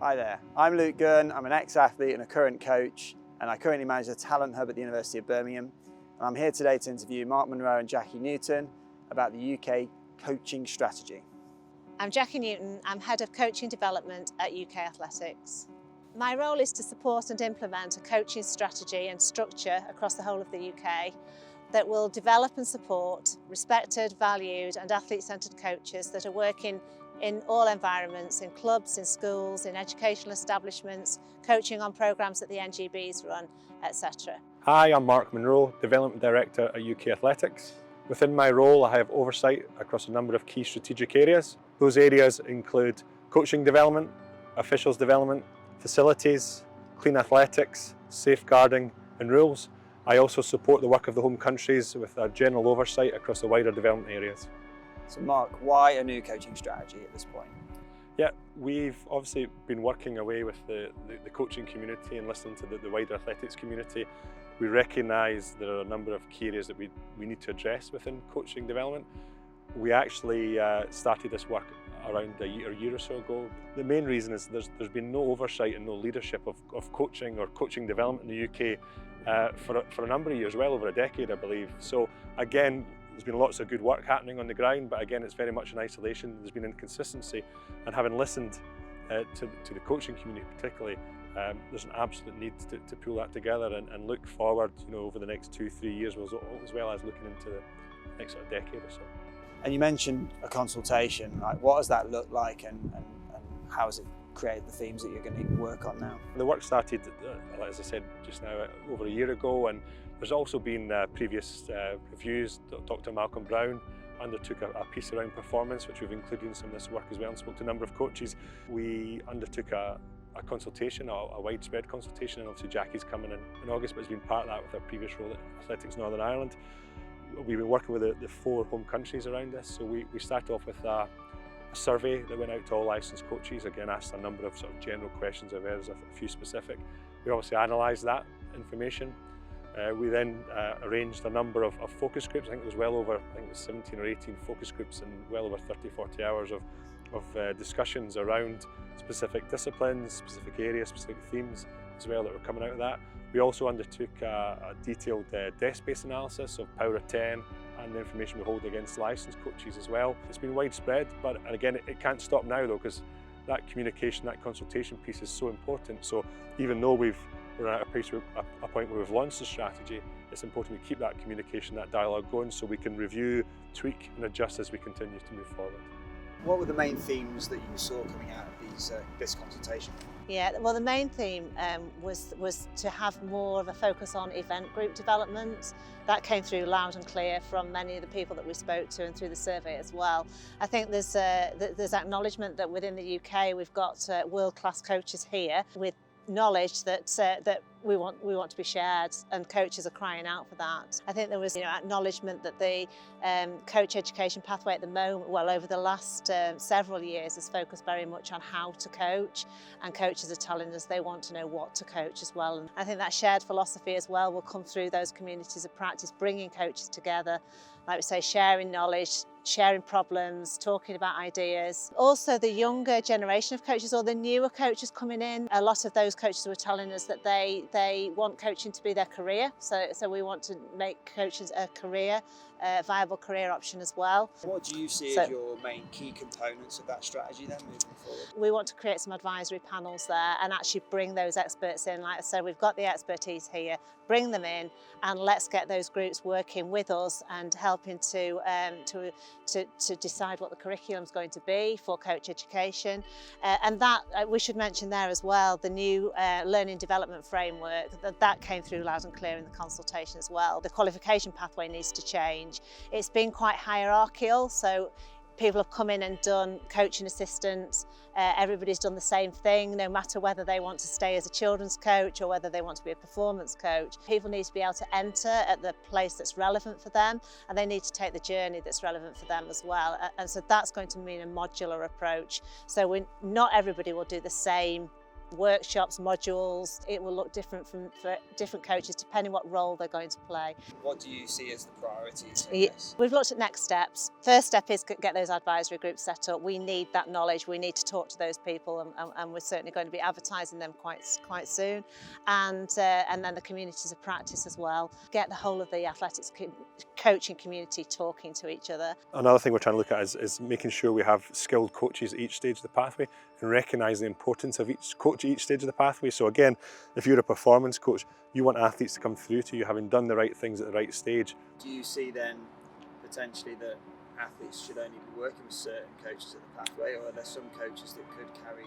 Hi there, I'm Luke Gunn. I'm an ex-athlete and a current coach, and I currently manage the Talent Hub at the University of Birmingham. And I'm here today to interview Mark Munro and Jackie Newton about the UK coaching strategy. I'm Jackie Newton. I'm Head of Coaching Development at UK Athletics. My role is to support and implement a coaching strategy and structure across the whole of the UK that will develop and support respected, valued and athlete-centred coaches that are working in all environments, in clubs, in schools, in educational establishments, coaching on programmes that the NGBs run, etc. Hi, I'm Mark Munro, Development Director at UK Athletics. Within my role, I have oversight across a number of key strategic areas. Those areas include coaching development, officials development, facilities, clean athletics, safeguarding and rules. I also support the work of the home countries with a general oversight across the wider development areas. So Mark, why a new coaching strategy at this point? Yeah, we've obviously been working away with the coaching community and listening to the wider athletics community. We recognise there are a number of key areas that we need to address within coaching development. We actually started this work around a year or so ago. The main reason is there's been no oversight and no leadership of coaching or coaching development in the UK for a number of years, well over a decade I believe. So again, there's been lots of good work happening on the ground, but again it's very much in isolation. There's been inconsistency, and having listened to the coaching community particularly, there's an absolute need to pull that together and look forward, over the next 2-3 years as well as looking into the next sort of decade or so. And you mentioned a consultation, right? What does that look like and how has it created the themes that you're going to work on now? The work started, as I said just now, over a year ago, and there's also been previous reviews. Dr. Malcolm Brown undertook a piece around performance, which we've included in some of this work as well, and spoke to a number of coaches. We undertook a consultation, a widespread consultation, and obviously Jackie's coming in August, but has been part of that with our previous role at Athletics Northern Ireland. We've been working with the 4 home countries around this, so we started off with a survey that went out to all licensed coaches, again asked a number of sort of general questions of ours, a few specific. We obviously analysed that information. We then arranged a number of focus groups. I think it was well over 17 or 18 focus groups and well over 30-40 hours of discussions around specific disciplines, specific areas, specific themes as well that were coming out of that. We also undertook a detailed desk-based analysis of Power of 10 and the information we hold against licensed coaches as well. It's been widespread, but again, it can't stop now though, because that communication, that consultation piece is so important. So even though we're at a point where we've launched the strategy, it's important we keep that communication, that dialogue going, so we can review, tweak and adjust as we continue to move forward. What were the main themes that you saw coming out of this consultation? Yeah, well, the main theme was to have more of a focus on event group development. That came through loud and clear from many of the people that we spoke to and through the survey as well. I think there's acknowledgement that within the UK we've got world-class coaches here with knowledge that we want to be shared, and coaches are crying out for that. I think there was acknowledgement that the coach education pathway at the moment, well over the last several years, has focused very much on how to coach, and coaches are telling us they want to know what to coach as well. And I think that shared philosophy as well will come through those communities of practice, bringing coaches together, like we say, sharing knowledge, sharing problems, talking about ideas. Also the younger generation of coaches, or the newer coaches coming in, a lot of those coaches were telling us that they want coaching to be their career. So we want to make coaching a career, a viable career option as well. What do you see as your main key components of that strategy then moving forward? We want to create some advisory panels there and actually bring those experts in. Like I said, we've got the expertise here, bring them in and let's get those groups working with us and helping to decide what the curriculum is going to be for coach education. And that, we should mention there as well, the new learning development framework, that came through loud and clear in the consultation as well. The qualification pathway needs to change. It's been quite hierarchical, so people have come in and done coaching assistants. Everybody's done the same thing, no matter whether they want to stay as a children's coach or whether they want to be a performance coach. People need to be able to enter at the place that's relevant for them, and they need to take the journey that's relevant for them as well. And so that's going to mean a modular approach. So not everybody will do the same workshops, modules. It will look different for different coaches depending what role they're going to play. What do you see as the priorities in this? We've looked at next steps. First step is get those advisory groups set up. We need that knowledge. We need to talk to those people, and we're certainly going to be advertising them quite soon. And then the communities of practice as well. Get the whole of the athletics coaching community talking to each other. Another thing we're trying to look at is making sure we have skilled coaches at each stage of the pathway and recognise the importance of each coach at each stage of the pathway. So again, if you're a performance coach, you want athletes to come through to you having done the right things at the right stage. Do you see then potentially that athletes should only be working with certain coaches at the pathway, or are there some coaches that could carry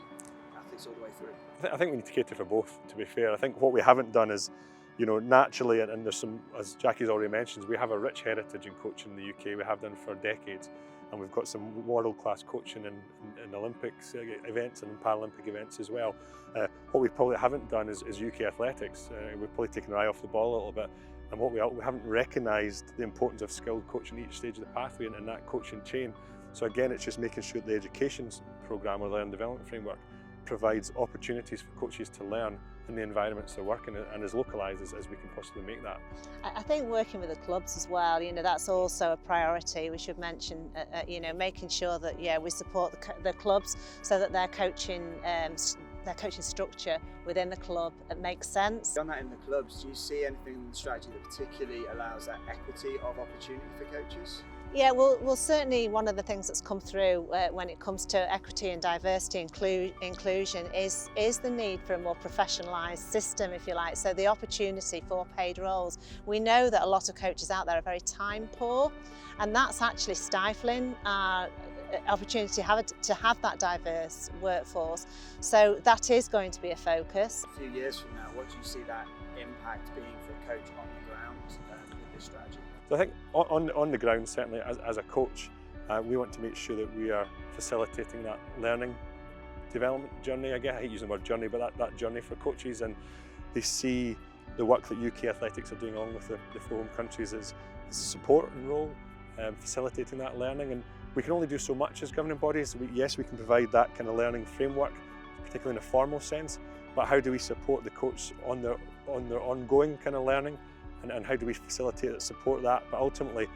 athletes all the way through? I think we need to cater for both, to be fair. I think what we haven't done is, naturally, and there's some, as Jackie's already mentioned, we have a rich heritage in coaching in the UK. We have done for decades, and we've got some world-class coaching in Olympics events and Paralympic events as well. What we probably haven't done is UK athletics. We've probably taken our eye off the ball a little bit, and we haven't recognised the importance of skilled coaching each stage of the pathway and that coaching chain. So again, it's just making sure the education programme or learning development framework provides opportunities for coaches to learn in the environments they're working in, and as localised as we can possibly make that. I think working with the clubs as well, that's also a priority. We should mention, making sure that we support the clubs so that their coaching structure within the club makes sense. On that in the clubs, do you see anything in the strategy that particularly allows that equity of opportunity for coaches? Yeah, well, certainly one of the things that's come through when it comes to equity and diversity inclusion is the need for a more professionalised system, if you like. So the opportunity for paid roles. We know that a lot of coaches out there are very time poor, and that's actually stifling our opportunity to have that diverse workforce. So that is going to be a focus. A few years from now, what do you see that impact being for a coach on the ground with this strategy? So I think on the ground, certainly as a coach, we want to make sure that we are facilitating that learning development journey. Again, I hate using the word journey, but that journey for coaches, and they see the work that UK athletics are doing along with the 4 home countries as support and role, facilitating that learning. And we can only do so much as governing bodies. Yes, we can provide that kind of learning framework, particularly in a formal sense, but how do we support the coach on their ongoing kind of learning? And how do we facilitate and support that? But ultimately,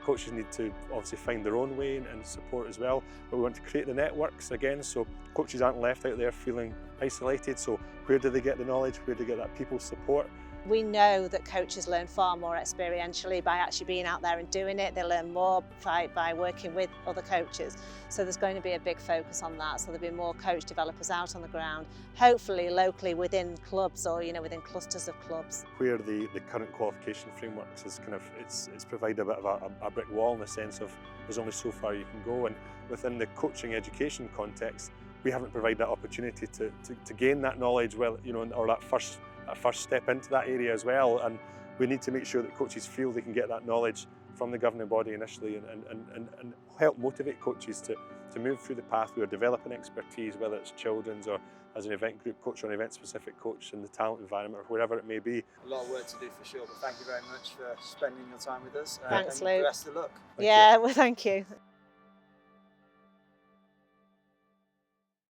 coaches need to obviously find their own way and support as well. But we want to create the networks again, so coaches aren't left out there feeling isolated. So where do they get the knowledge? Where do they get that people support? We know that coaches learn far more experientially by actually being out there and doing it. They learn more by working with other coaches. So there's going to be a big focus on that. So there'll be more coach developers out on the ground, hopefully locally within clubs or within clusters of clubs. Where the current qualification frameworks is kind of, it's provided a bit of a brick wall in the sense of there's only so far you can go, and within the coaching education context, we haven't provided that opportunity to gain that knowledge, or that first step into that area as well. And we need to make sure that coaches feel they can get that knowledge from the governing body initially, and help motivate coaches to move through the pathway or develop an expertise, whether it's children's or as an event group coach or an event specific coach in the talent environment or wherever it may be. A lot of work to do for sure, but thank you very much for spending your time with us. Thanks, and Luke. best of luck. Well, thank you.